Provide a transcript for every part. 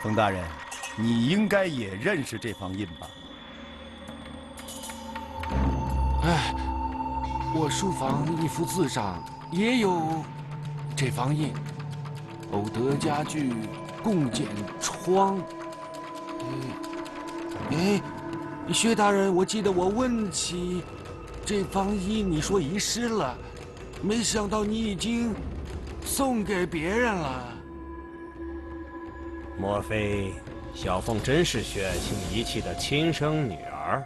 冯大人，你应该也认识这方印吧？哎，我书房一幅字上也有这方印。欧德家具共剪窗。薛大人，我记得我问起这方印，你说遗失了，没想到你已经送给别人了。莫非小凤真是薛爱卿遗弃的亲生女儿？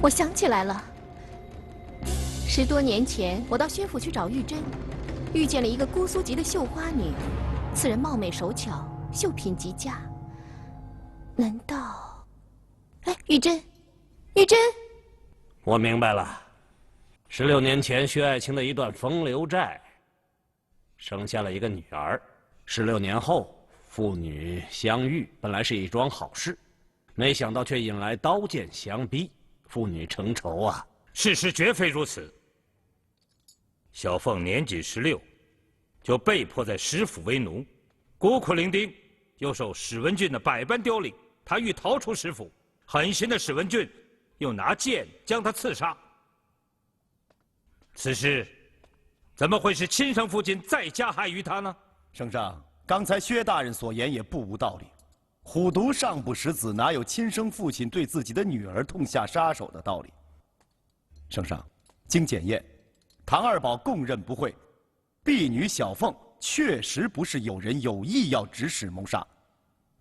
我想起来了，10多年前，我到薛府去找玉珍，遇见了一个姑苏籍的绣花女，此人貌美手巧，绣品极佳。难道……哎，玉珍，玉珍，我明白了，16年前薛爱卿的一段风流债，生下了一个女儿。16年后，父女相遇，本来是一桩好事，没想到却引来刀剑相逼，父女成仇啊！事实绝非如此。小凤年仅16，就被迫在石府为奴，孤苦伶仃，又受史文俊的百般刁凌。他欲逃出石府，狠心的史文俊又拿剑将他刺杀。此事怎么会是亲生父亲再加害于他呢？圣上，刚才薛大人所言也不无道理。虎毒尚不食子，哪有亲生父亲对自己的女儿痛下杀手的道理？圣上，经检验，唐二宝供认不讳，婢女小凤确实不是有人有意要指使谋杀，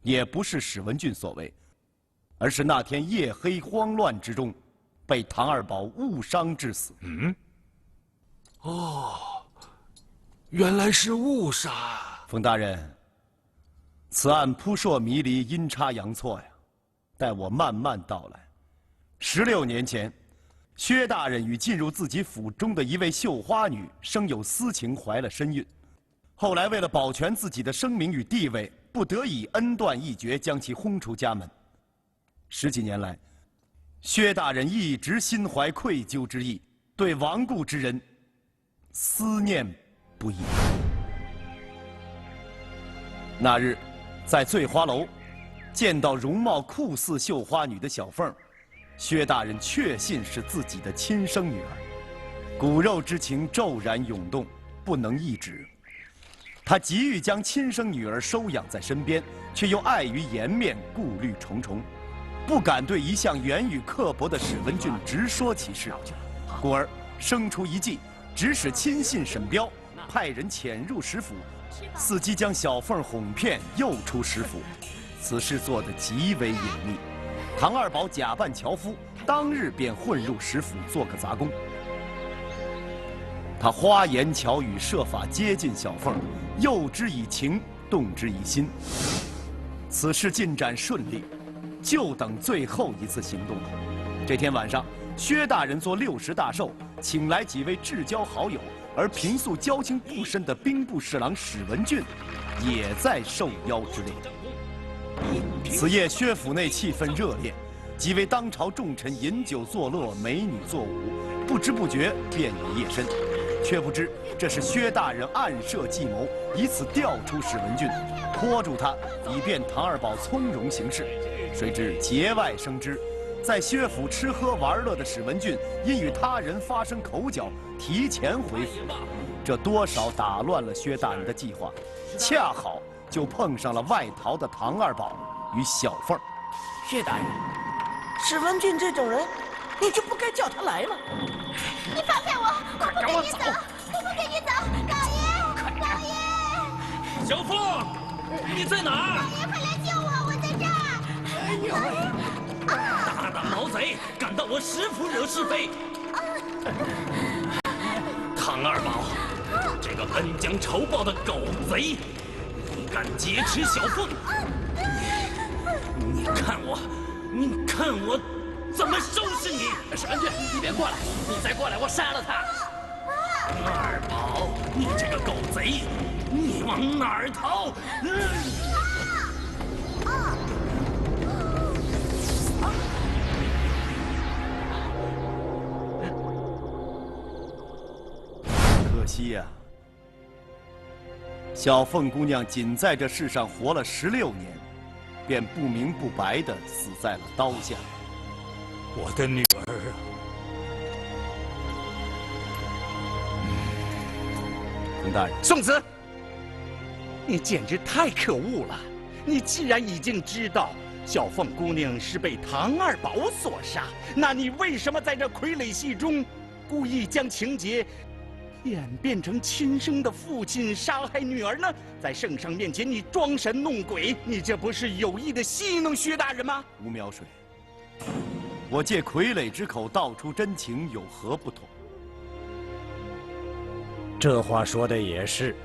也不是史文俊所为，而是那天夜黑慌乱之中，被唐二宝误伤致死。原来是误杀。冯大人，此案扑朔迷离，阴差阳错呀，待我慢慢道来。16年前，薛大人与进入自己府中的一位绣花女生有私情，怀了身孕。后来为了保全自己的声名与地位，不得已恩断义绝，将其轰出家门。10几年来，薛大人一直心怀愧疚之意，对亡故之人思念不已。那日，在醉花楼见到容貌酷似绣花女的小凤，薛大人确信是自己的亲生女儿，骨肉之情骤然涌动，不能抑制。他急欲将亲生女儿收养在身边，却又碍于颜面，顾虑重重，不敢对一向言语刻薄的史文俊直说其事，故而生出一计，指使亲信沈彪派人潜入石府，伺机将小凤哄骗诱出石府。此事做得极为隐秘，唐二宝假扮樵夫，当日便混入石府做个杂工。他花言巧语，设法接近小凤，诱之以情，动之以心。此事进展顺利，就等最后一次行动了。这天晚上，薛大人做60大寿，请来几位至交好友，而平素交情不深的兵部侍郎史文俊，也在受邀之列。此夜薛府内气氛热烈，几位当朝重臣饮酒作乐，美女作舞，不知不觉便已夜深。却不知这是薛大人暗设计谋，以此调出史文俊，拖住他，以便唐二宝从容行事。谁知节外生枝，在薛府吃喝玩乐的史文俊，因与他人发生口角，提前回府，这多少打乱了薛大人的计划。恰好就碰上了外逃的唐二宝与小凤。薛大人，史文俊这种人，你就不该叫他来了。你放开我！我不跟你走！我不跟你走！老爷，老爷！小凤，你在哪儿？老爷，快来救我！我在这儿！大胆毛贼，敢到我石府惹是非！唐二宝，这个恩将仇报的狗贼，你敢劫持小凤？你看我怎么收拾你！史文俊，你别过来！你再过来，我杀了他！二宝，你这个狗贼，你往哪儿逃？可惜呀，小凤姑娘仅在这世上活了16年，便不明不白地死在了刀下。我的女儿啊！冯大人，宋慈，你简直太可恶了！你既然已经知道小凤姑娘是被唐二宝所杀，那你为什么在这傀儡戏中故意将情节演变成亲生的父亲杀害女儿呢？在圣上面前你装神弄鬼，你这不是有意的戏弄薛大人吗？吴苗水，我借傀儡之口道出真情，有何不同？这话说的也是。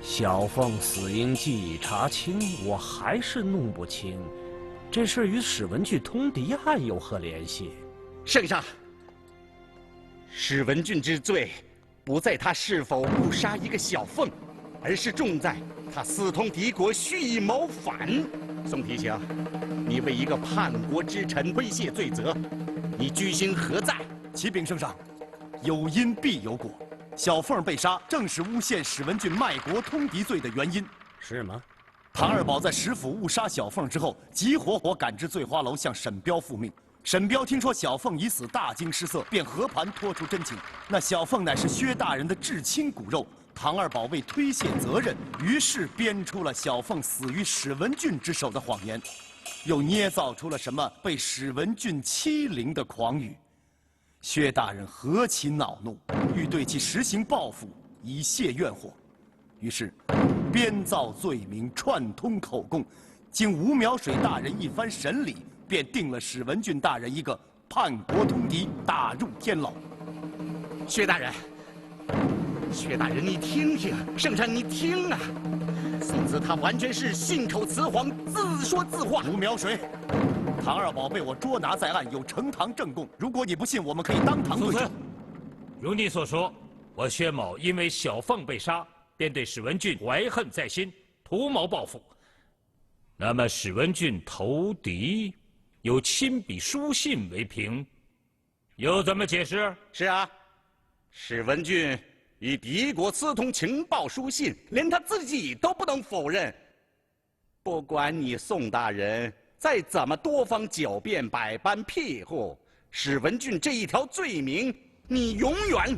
小凤死因既已查清，我还是弄不清，这事与史文俊通敌案有何联系？圣上，史文俊之罪不在他是否误杀一个小凤，而是重在他私通敌国，蓄意谋反。宋提刑，你为一个叛国之臣推卸罪责，你居心何在？启禀圣上，有因必有果。小凤被杀，正是诬陷史文俊卖国通敌罪的原因。是吗？唐二宝在石府误杀小凤之后，急火赶至醉花楼向沈彪复命。沈彪听说小凤已死，大惊失色，便和盘托出真情。那小凤乃是薛大人的至亲骨肉，唐二宝为推卸责任，于是编出了小凤死于史文俊之手的谎言，又捏造出了什么被史文俊欺凌的狂语。薛大人何其恼怒，欲对其实行报复，以泄怨火。于是，编造罪名，串通口供。经吴苗水大人一番审理，便定了史文俊大人一个叛国通敌，打入天牢。薛大人，薛大人，你听听，圣上你听啊！宋慈他完全是信口雌黄，自说自话。吴苗水，唐二宝被我捉拿在案，有呈堂证供。如果你不信，我们可以当堂对证。如你所说，我薛某因为小凤被杀，便对史文俊怀恨在心，图谋报复。那么史文俊投敌，有亲笔书信为凭，又怎么解释？是啊，史文俊与敌国私通情报书信，连他自己都不能否认。不管你宋大人再怎么多方狡辩，百般庇护，史文俊这一条罪名，你永远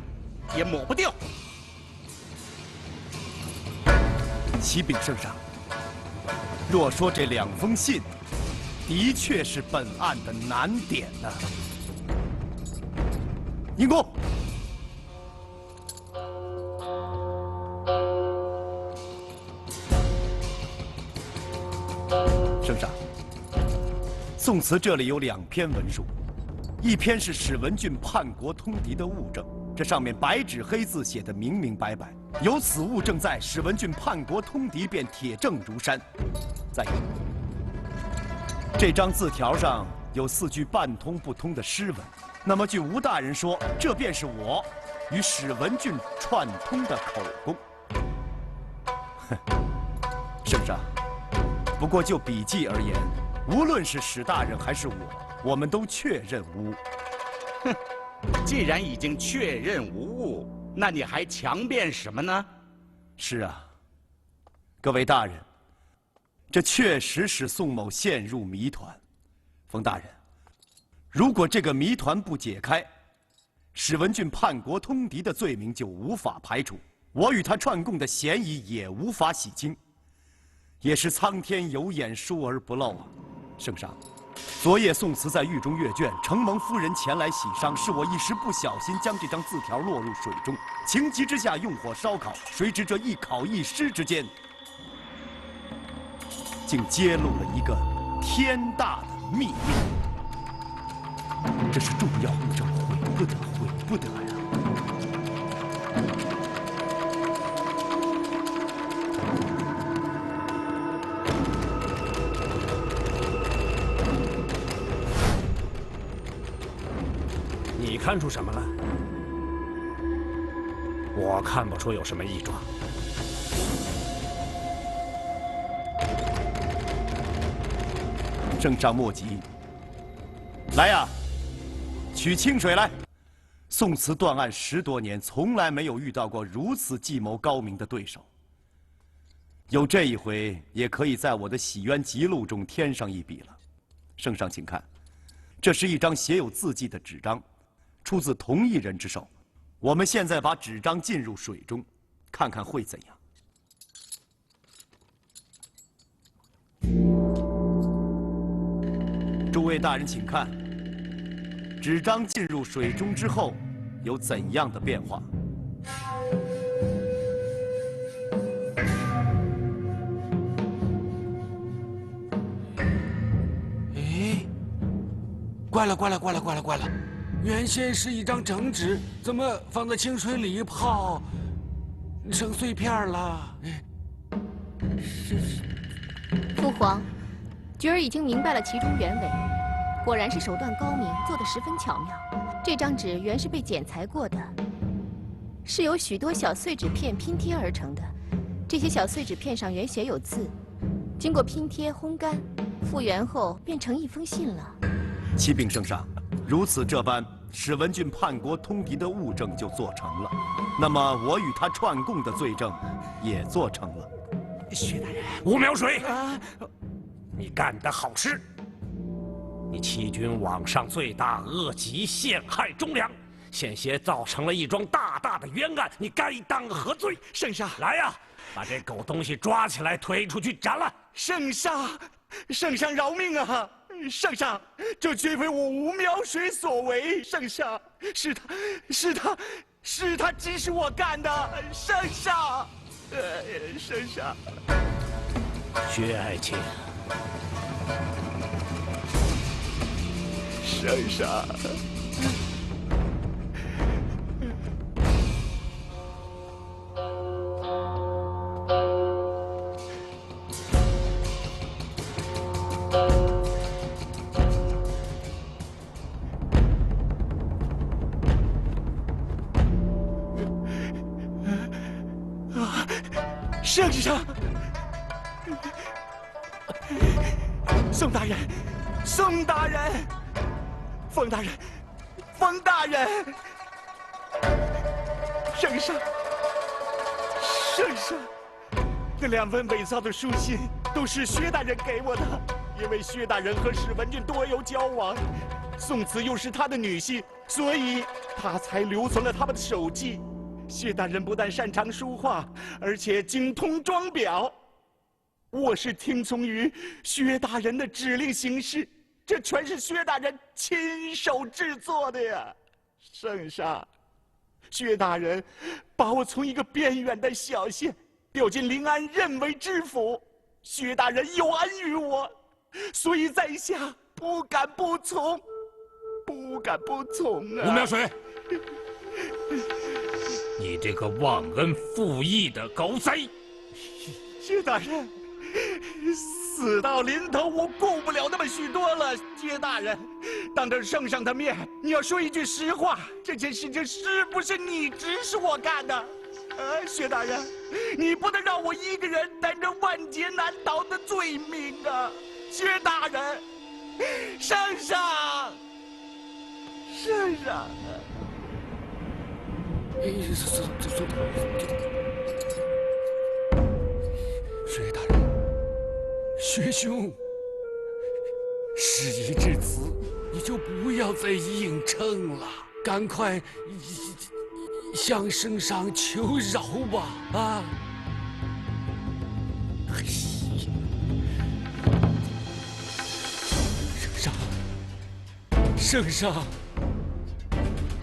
也抹不掉。启禀圣上，若说这2封信，的确是本案的难点呐。尹公，圣上，宋慈这里有2篇文书，一篇是史文俊叛国通敌的物证，这上面白纸黑字写得明明白白，有此物证在，史文俊叛国通敌便铁证如山。再有，这张字条上有4句半通不通的诗文，那么据吴大人说，这便是我与史文俊串通的口供。哼，圣上，不过就笔迹而言，无论是史大人还是我们都确认无误。哼，既然已经确认无误，那你还强辩什么呢？是啊，各位大人，这确实使宋某陷入谜团。冯大人，如果这个谜团不解开，史文俊叛国通敌的罪名就无法排除，我与他串供的嫌疑也无法洗清，也是苍天有眼，疏而不漏啊！圣上，昨夜宋慈在狱中阅卷，承蒙夫人前来喜丧，是我一时不小心将这张字条落入水中，情急之下用火烧烤，谁知这一烤一湿之间，竟揭露了一个天大的秘密。这是重要物证，毁不得，毁不得呀！你看出什么了？我看不出有什么异状。圣上莫急，来呀，取清水来。宋慈断案10多年，从来没有遇到过如此计谋高明的对手。有这一回，也可以在我的洗冤集录中添上一笔了。圣上，请看，这是一张写有字迹的纸张，出自同一人之手。我们现在把纸张浸入水中，看看会怎样。诸位大人，请看，纸张进入水中之后，有怎样的变化？哎，怪了！原先是一张整纸，怎么放在清水里一泡，成碎片了？父皇，菊儿已经明白了其中原委，果然是手段高明，做得十分巧妙。这张纸原是被剪裁过的，是由许多小碎纸片拼贴而成的。这些小碎纸片上原写有字，经过拼贴烘干，复原后变成一封信了。启禀圣上，如此这般，史文俊叛国通敌的物证就做成了，那么我与他串供的罪证也做成了。薛大人，吴苗水，你干得好事！你欺君罔上，罪大恶极，陷害忠良，险些造成了一桩大大的冤案，你该当何罪？圣上，来呀，把这狗东西抓起来，推出去斩了！圣上饶命啊！圣上，这绝非我吴苗水所为，圣上，是他指使我干的，圣上，圣上。薛爱卿，圣上，圣上，宋大人，宋大人，冯大人，冯大人，圣上，圣上，那2份伪造的书信都是薛大人给我的，因为薛大人和史文俊多有交往，宋慈又是他的女婿，所以他才留存了他们的手迹。薛大人不但擅长书画，而且精通装裱。我是听从于薛大人的指令行事，这全是薛大人亲手制作的呀！圣上，薛大人把我从一个边远的小县调进临安任为知府，薛大人有恩于我，所以在下不敢不从，不敢不从啊！吴苗水。你这个忘恩负义的狗贼！薛大人，死到临头，我顾不了那么许多了。薛大人，当着圣上的面，你要说一句实话，这件事情是不是你指使我干的？薛大人，你不能让我一个人担着万劫难逃的罪名啊！薛大人，圣上，圣上。薛大人，薛兄，事已至此，你就不要再硬撑了，赶快向圣上求饶吧！啊！圣上。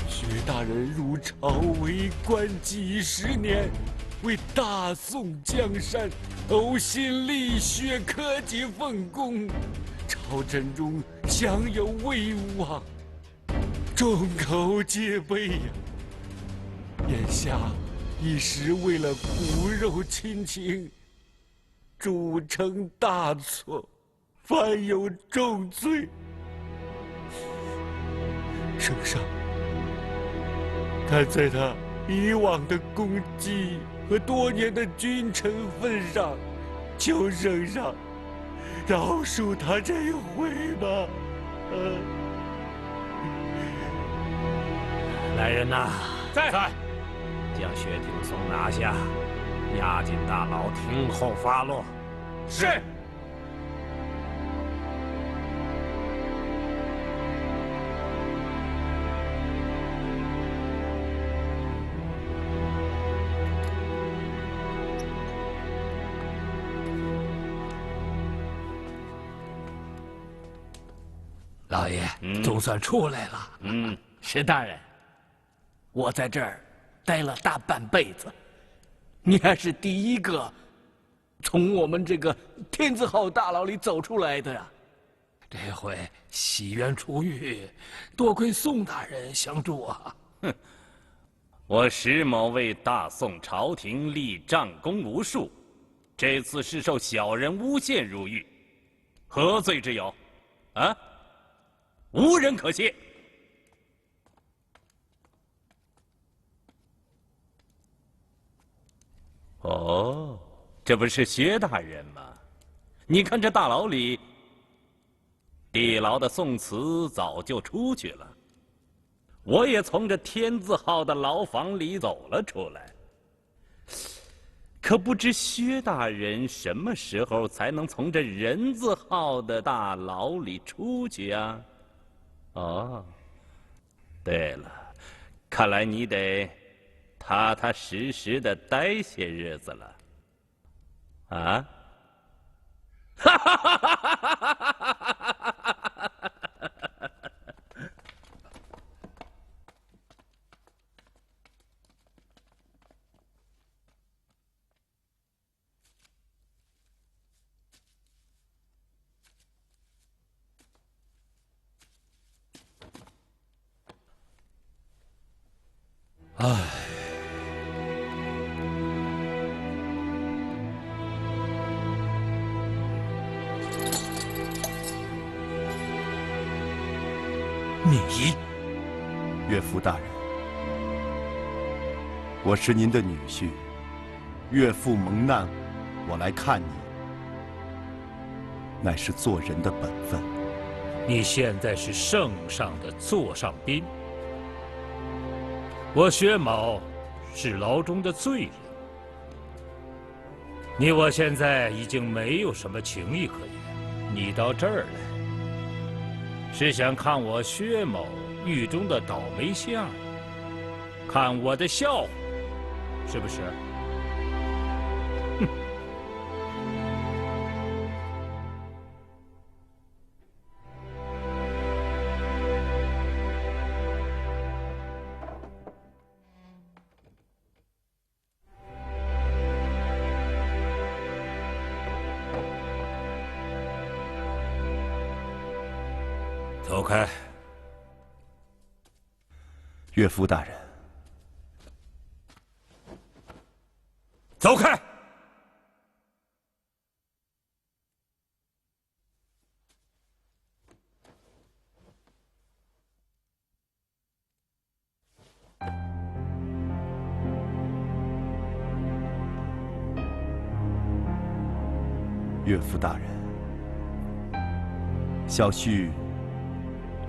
薛大人入朝为官几十年，为大宋江山呕心沥血，克己奉公，朝臣中享有威望，众口皆碑呀。眼下一时为了骨肉亲情，铸成大错，犯有重罪。圣上，看在他以往的功绩和多年的君臣份上，求圣上饶恕他这一回吧。来人呐！在。将薛挺松拿下，押进大牢，听候发落。是。老爷，总算出来了。石大人，我在这儿待了大半辈子，你还是第一个从我们这个天字号大牢里走出来的呀。这回喜冤出狱，多亏宋大人相助啊。我石某为大宋朝廷立战功无数，这次是受小人诬陷入狱，何罪之有？啊？无人可谢。哦，这不是薛大人吗？你看这大牢里，地牢的宋慈早就出去了，我也从这天字号的牢房里走了出来。可不知薛大人什么时候才能从这人字号的大牢里出去呀？哦，对了，看来你得踏踏实实的待些日子了。啊？哈哈哈哈哈哈！唉，你，岳父大人，我是您的女婿，岳父蒙难，我来看你，乃是做人的本分。你现在是圣上的座上宾，我薛某是牢中的罪人，你我现在已经没有什么情谊可言。你到这儿来，是想看我薛某狱中的倒霉相，看我的笑话，是不是？哼！走开！岳父大人，走开！岳父大人，小婿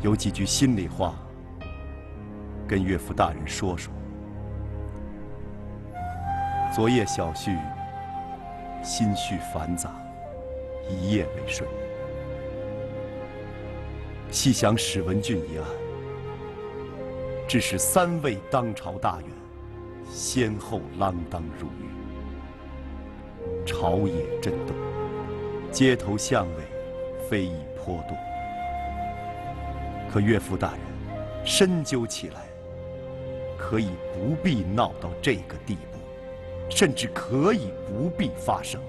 有几句心里话，跟岳父大人说说。昨夜小婿心绪繁杂，一夜未睡。细想史文俊一案，致使3位当朝大员先后锒铛入狱，朝野震动，街头巷尾非议颇多。可岳父大人深究起来，可以不必闹到这个地步，甚至可以不必发生。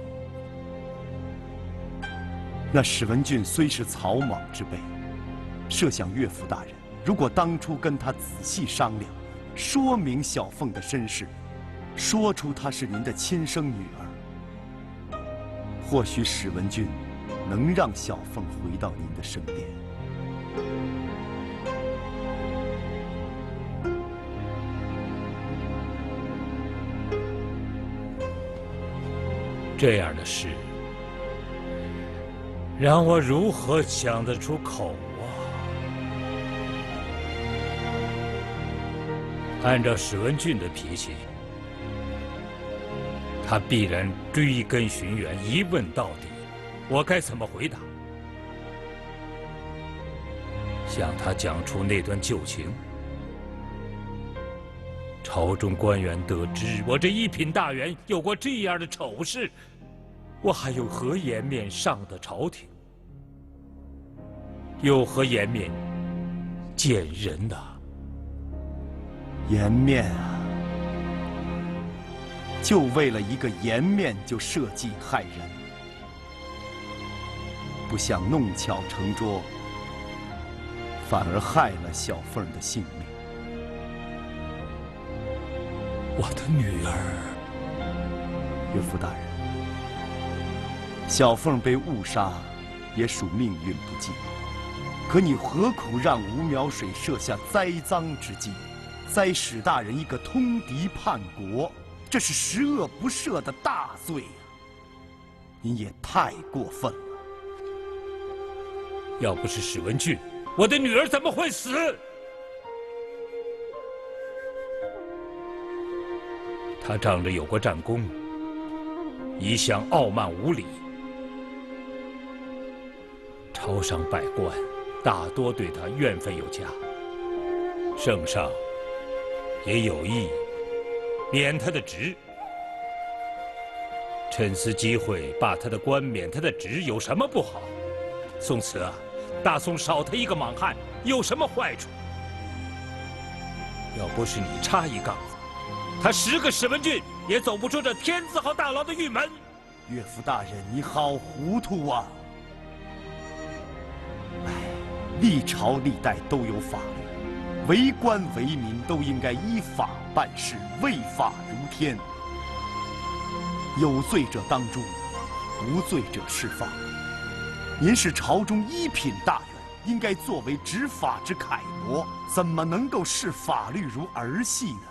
那史文俊虽是草莽之辈，设想岳父大人如果当初跟他仔细商量，说明小凤的身世，说出她是您的亲生女儿，或许史文俊能让小凤回到您的身边。这样的事，让我如何讲得出口啊？按照史文俊的脾气，他必然追根寻源，一问到底。我该怎么回答？向他讲出那段旧情。朝中官员得知我这一品大员有过这样的丑事，我还有何颜面上得朝廷？有何颜面见人呐？颜面啊，就为了一个颜面就设计害人，不想弄巧成拙，反而害了小凤的性命。我的女儿，岳父大人，小凤被误杀，也属命运不济。可你何苦让吴苗水设下栽赃之计，栽史大人一个通敌叛国？这是十恶不赦的大罪呀！您也太过分了。要不是史文俊，我的女儿怎么会死？他仗着有过战功，一向傲慢无礼，朝上百官大多对他怨愤有加，圣上也有意免他的职。趁此机会罢他的官，免他的职，有什么不好？宋慈啊，大宋少他一个莽汉，有什么坏处？要不是你插一杠子，他10个史文俊也走不出这天字号大牢的狱门。岳父大人，你好糊涂啊！哎，历朝历代都有法律，为官为民都应该依法办事，为法如天。有罪者当诛，无罪者释放。您是朝中一品大员，应该作为执法之楷模，怎么能够视法律如儿戏呢？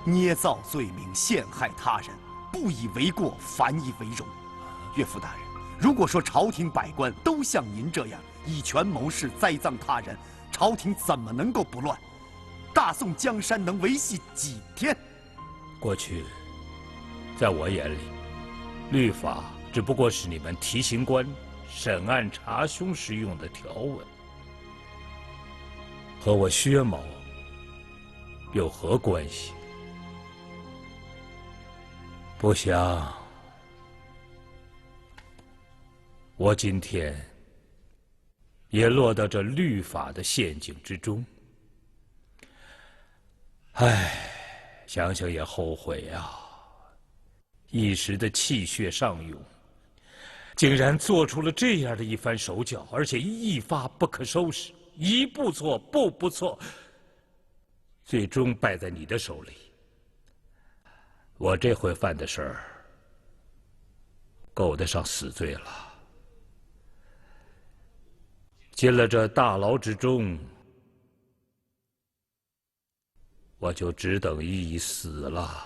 捏造罪名，陷害他人，不以为过，反以为荣。岳父大人，如果说朝廷百官都像您这样以权谋势，栽赃他人，朝廷怎么能够不乱？大宋江山能维系几天？过去，在我眼里，律法只不过是你们提刑官审案查凶时用的条文，和我薛某有何关系？不想，我今天也落到这律法的陷阱之中。唉，想想也后悔呀！一时的气血上涌，竟然做出了这样的一番手脚，而且一发不可收拾，一步错，步步错，最终败在你的手里。我这回犯的事儿，够得上死罪了。进了这大牢之中，我就只等一死了。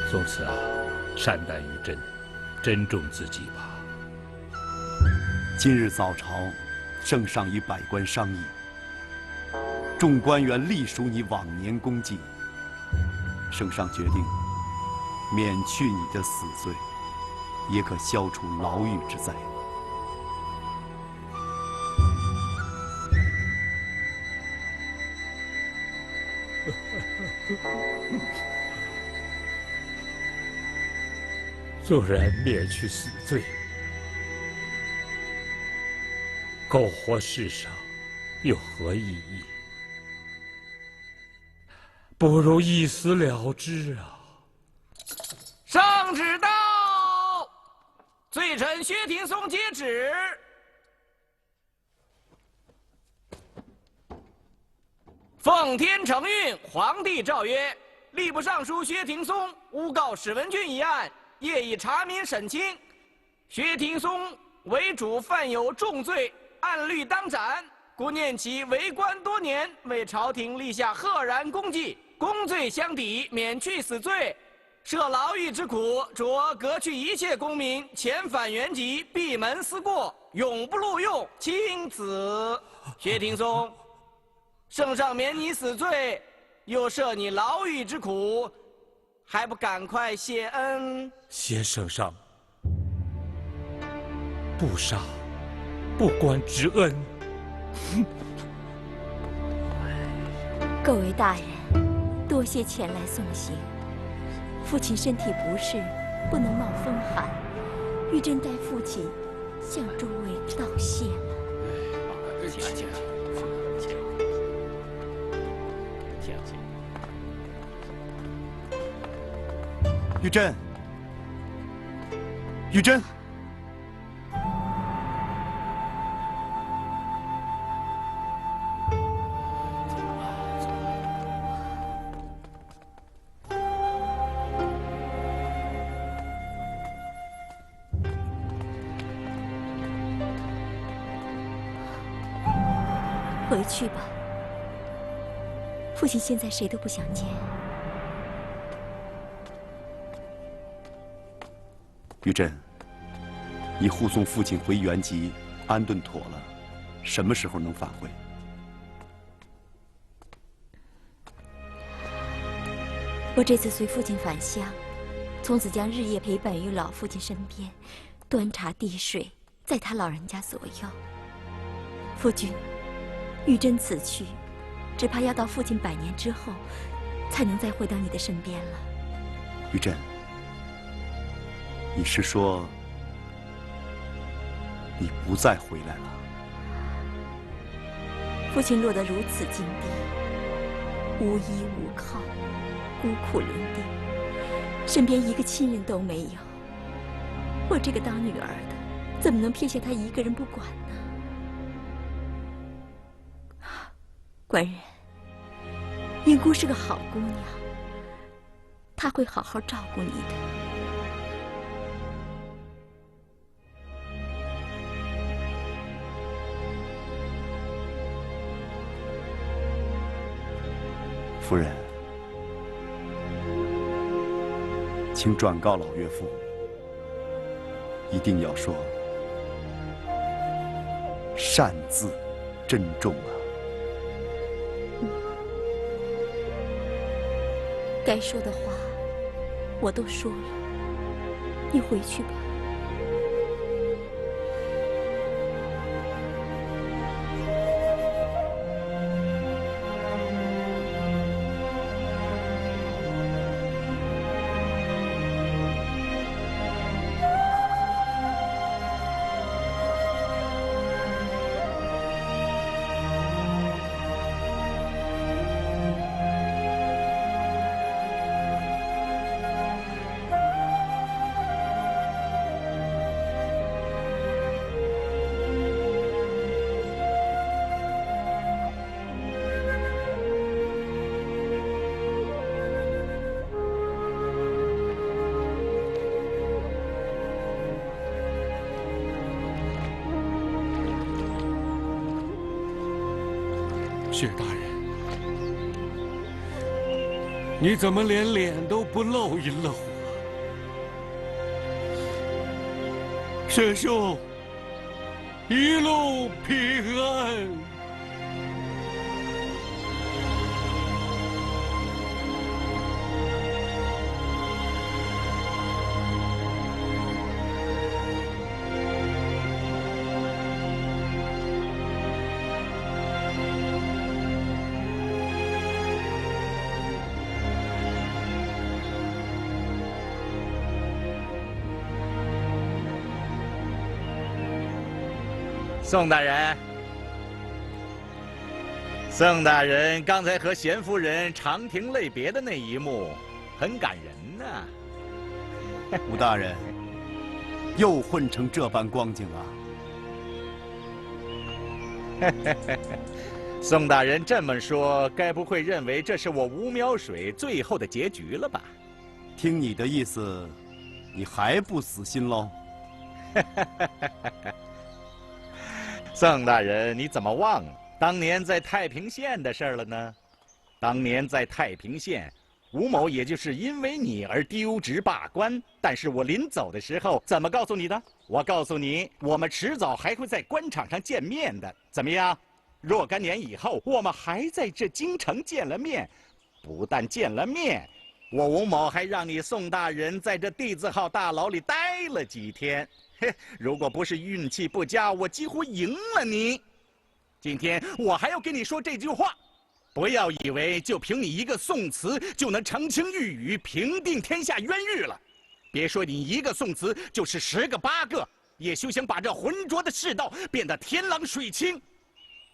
宋慈啊，善待于朕，珍重自己吧。今日早朝，圣上与百官商议，众官员隶属你往年功绩，圣上决定免去你的死罪，也可消除牢狱之灾。纵然免去死罪，苟活世上有何意义？不如一死了之啊！圣旨到，罪臣薛廷松接旨。奉天承运，皇帝诏曰：吏部尚书薛廷松诬告史文俊一案，业已查明审清。薛廷松为主犯有重罪，按律当斩。故念其为官多年，为朝廷立下赫然功绩，功罪相抵，免去死罪。赦牢狱之苦，着革去一切功名，遣返原籍，闭门思过，永不录用。钦此。薛廷松，圣上免你死罪，又赦你牢狱之苦，还不赶快谢恩？谢圣上，不杀不官之恩。各位大人，多谢前来送行。父亲身体不适，不能冒风寒，玉珍代父亲向诸位道谢了。玉珍，玉珍，回去吧，父亲现在谁都不想见。玉珍，你护送父亲回原籍安顿妥了，什么时候能返回？我这次随父亲返乡，从此将日夜陪伴于老父亲身边，端茶递水，在他老人家左右。夫君，玉珍此去，只怕要到父亲100年之后，才能再回到你的身边了。玉珍，你是说你不再回来了？父亲落得如此境地，无依无靠，孤苦伶仃，身边一个亲人都没有。我这个当女儿的，怎么能撇下他一个人不管呢？官人，云姑是个好姑娘，她会好好照顾你的。夫人，请转告老岳父，一定要说“善”字珍重啊。该说的话我都说了，你回去吧。薛大人，你怎么连脸都不露一露啊？沈兄，一路平安。宋大人，宋大人刚才和贤夫人长亭泪别的那一幕，很感人呐。吴大人，又混成这般光景啊！宋大人这么说，该不会认为这是我吴苗水最后的结局了吧？听你的意思，你还不死心喽？宋大人，你怎么忘了当年在太平县的事儿了呢？当年在太平县，吴某也就是因为你而丢职罢官，但是我临走的时候怎么告诉你的？我告诉你，我们迟早还会在官场上见面的，怎么样？若干年以后，我们还在这京城见了面，不但见了面，我吴某还让你宋大人在这地字号大牢里待了几天。嘿，如果不是运气不佳，我几乎赢了你。今天我还要跟你说这句话，不要以为就凭你一个宋词就能澄清玉宇，平定天下冤狱了。别说你一个宋词，就是10个8个，也休想把这浑浊的世道变得天朗水清。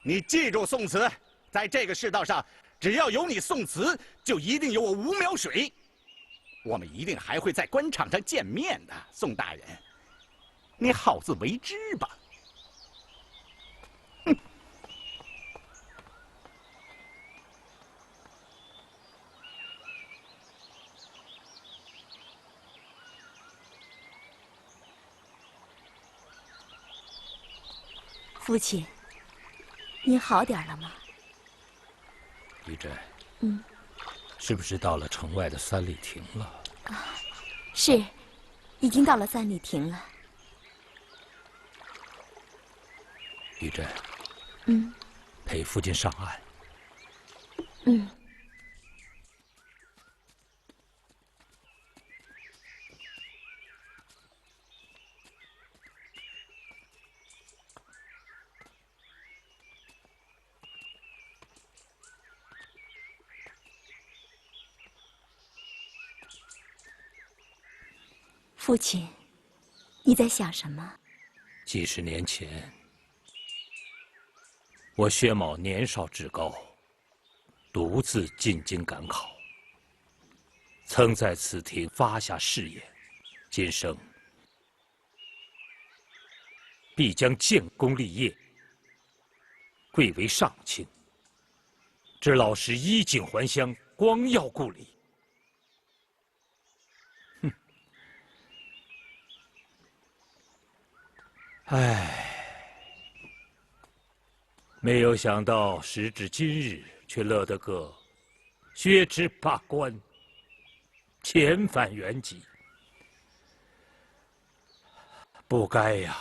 你记住宋词，在这个世道上，只要有你宋词，就一定有我吴苗水。我们一定还会在官场上见面的，宋大人，你好自为之吧。父亲，您好点了吗？玉珍，嗯，是不是到了城外的三里亭了？啊，是，已经到了三里亭了。玉珍，嗯，陪父亲上岸。嗯。父亲，你在想什么？几十年前，我薛某年少志高，独自进京赶考，曾在此亭发下誓言，今生必将建功立业，贵为上卿。知老师衣锦还乡，光耀故里。唉，没有想到时至今日，却落得个削职罢官、遣返原籍。不该呀，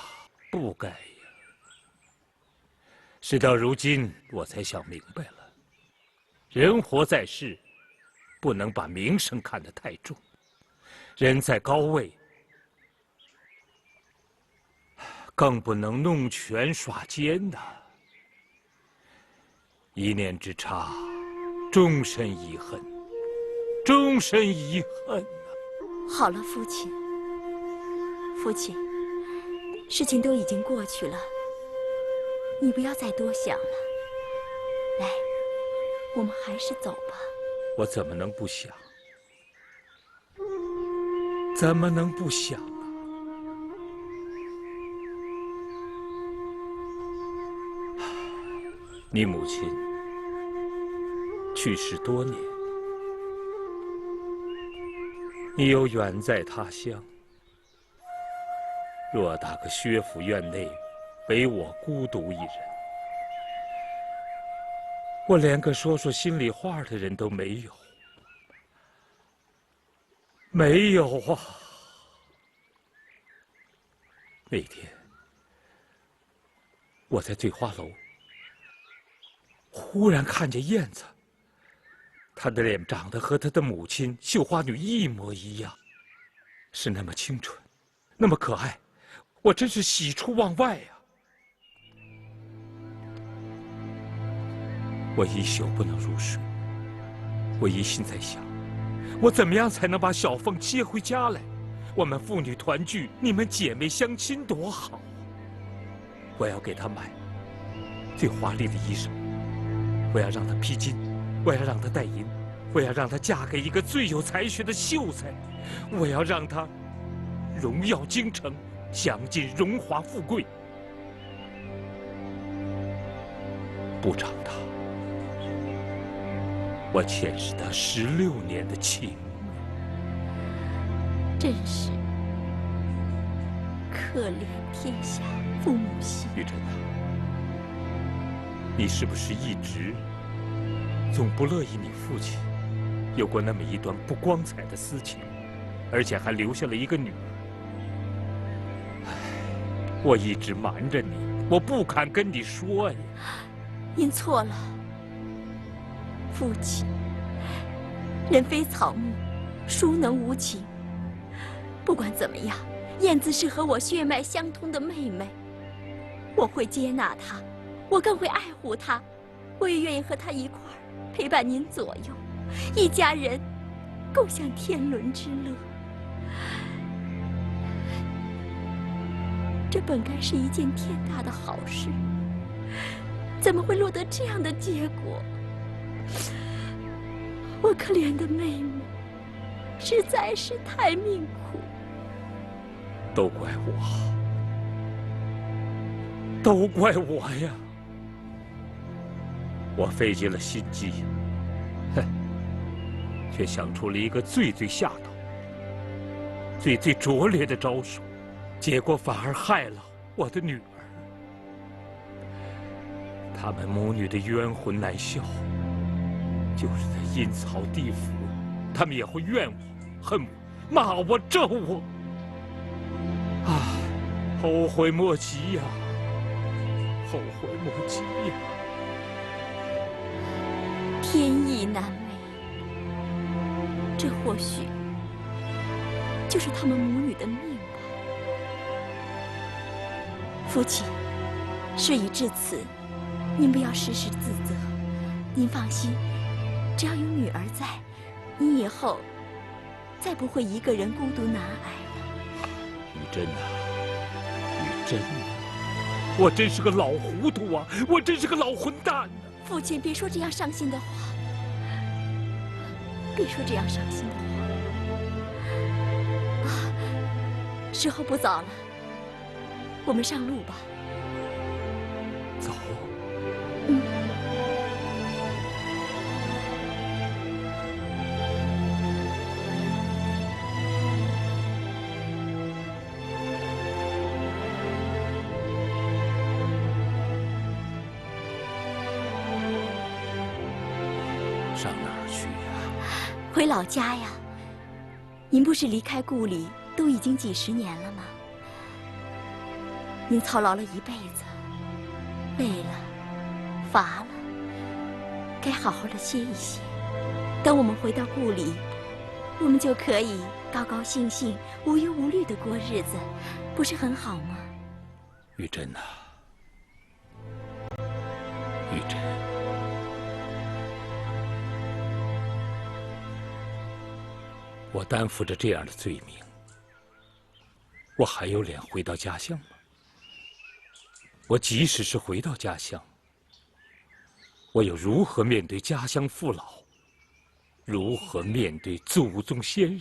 不该呀！事到如今，我才想明白了，人活在世，不能把名声看得太重。人在高位，更不能弄权耍奸呐！一念之差，终身遗恨，终身遗恨呐！好了，父亲，父亲，事情都已经过去了，你不要再多想了。来，我们还是走吧。我怎么能不想？怎么能不想？你母亲去世多年，你又远在他乡，偌大个薛府院内，唯我孤独一人，我连个说说心里话的人都没有，没有啊！那天，我在醉花楼。忽然看见燕子，她的脸长得和她的母亲绣花女一模一样，是那么清纯，那么可爱，我真是喜出望外呀！我一宿不能入睡，我一心在想，我怎么样才能把小凤接回家来？我们父女团聚，你们姐妹相亲多好！我要给她买最华丽的衣裳。我要让她披金，我要让她戴银，我要让她嫁给一个最有才学的秀才，我要让她荣耀京城，享尽荣华富贵。不偿她，我欠是她16年的情。真是可怜天下父母心。玉珍啊，你是不是一直总不乐意你父亲有过那么一段不光彩的私情，而且还留下了一个女儿？唉，我一直瞒着你，我不敢跟你说呀。您错了，父亲。人非草木，孰能无情？不管怎么样，燕子是和我血脉相通的妹妹，我会接纳她，我更会爱护她，我也愿意和她一块儿陪伴您左右，一家人共享天伦之乐。这本该是一件天大的好事，怎么会落得这样的结果？我可怜的妹妹，实在是太命苦。都怪我，都怪我呀！我费尽了心机，哼，却想出了一个最下等、最拙劣的招数，结果反而害了我的女儿。他们母女的冤魂难消。就是在阴曹地府，他们也会怨我、恨我、骂我、咒我。啊，后悔莫及呀！后悔莫及呀！天意难违，这或许就是他们母女的命吧。父亲，事已至此，您不要时时自责。您放心。只要有女儿在，你以后再不会一个人孤独难挨了。玉珍呐，玉珍，我真是个老糊涂啊！我真是个老混蛋啊！父亲，别说这样伤心的话，别说这样伤心的话。啊，时候不早了，我们上路吧。走。嗯。上哪儿去呀？回老家呀。您不是离开故里都已经几十年了吗？您操劳了一辈子，累了，乏了，该好好的歇一歇。等我们回到故里，我们就可以高高兴兴、无忧无虑的过日子，不是很好吗？玉珍呐，玉珍。我担负着这样的罪名，我还有脸回到家乡吗？我即使是回到家乡，我又如何面对家乡父老？如何面对祖宗先人？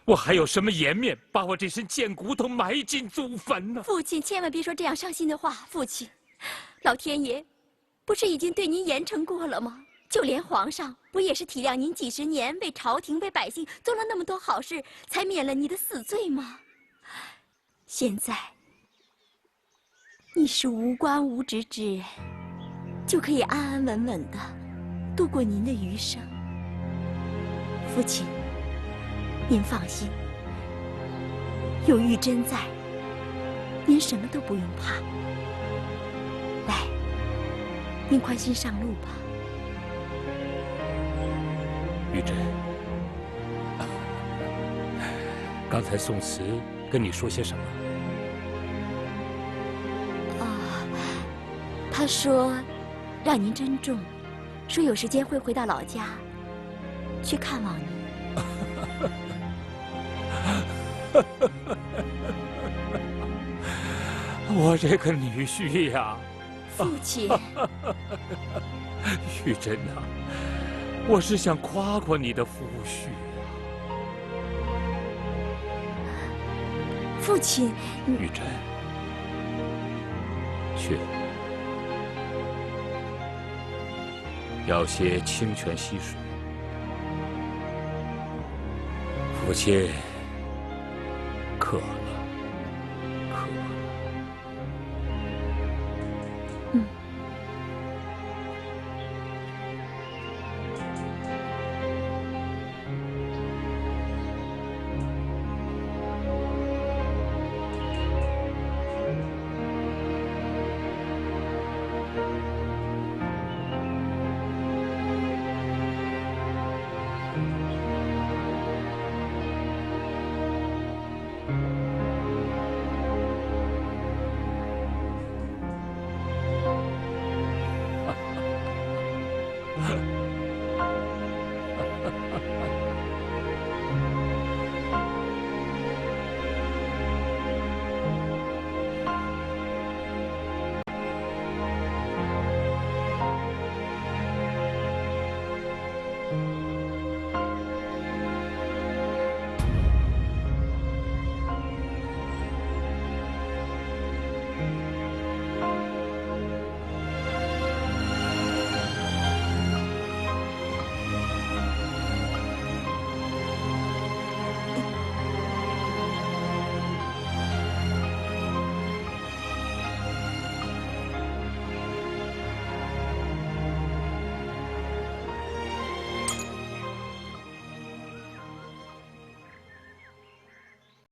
我还有什么颜面把我这身贱骨头埋进祖坟呢？父亲，千万别说这样伤心的话。父亲，老天爷不是已经对您严惩过了吗？就连皇上不也是体谅您几十年为朝廷为百姓做了那么多好事，才免了你的死罪吗？现在你是无官无职之人，就可以安安稳稳的度过您的余生。父亲，您放心，有玉珍在，您什么都不用怕。来，您宽心上路吧。玉珍，刚才宋慈跟你说些什么？他说让您珍重，说有时间会回到老家去看望您。我这个女婿呀，父亲。玉珍呐，我是想夸夸你的夫婿呀。父亲，玉珍，去，要些清泉溪水。父亲渴了。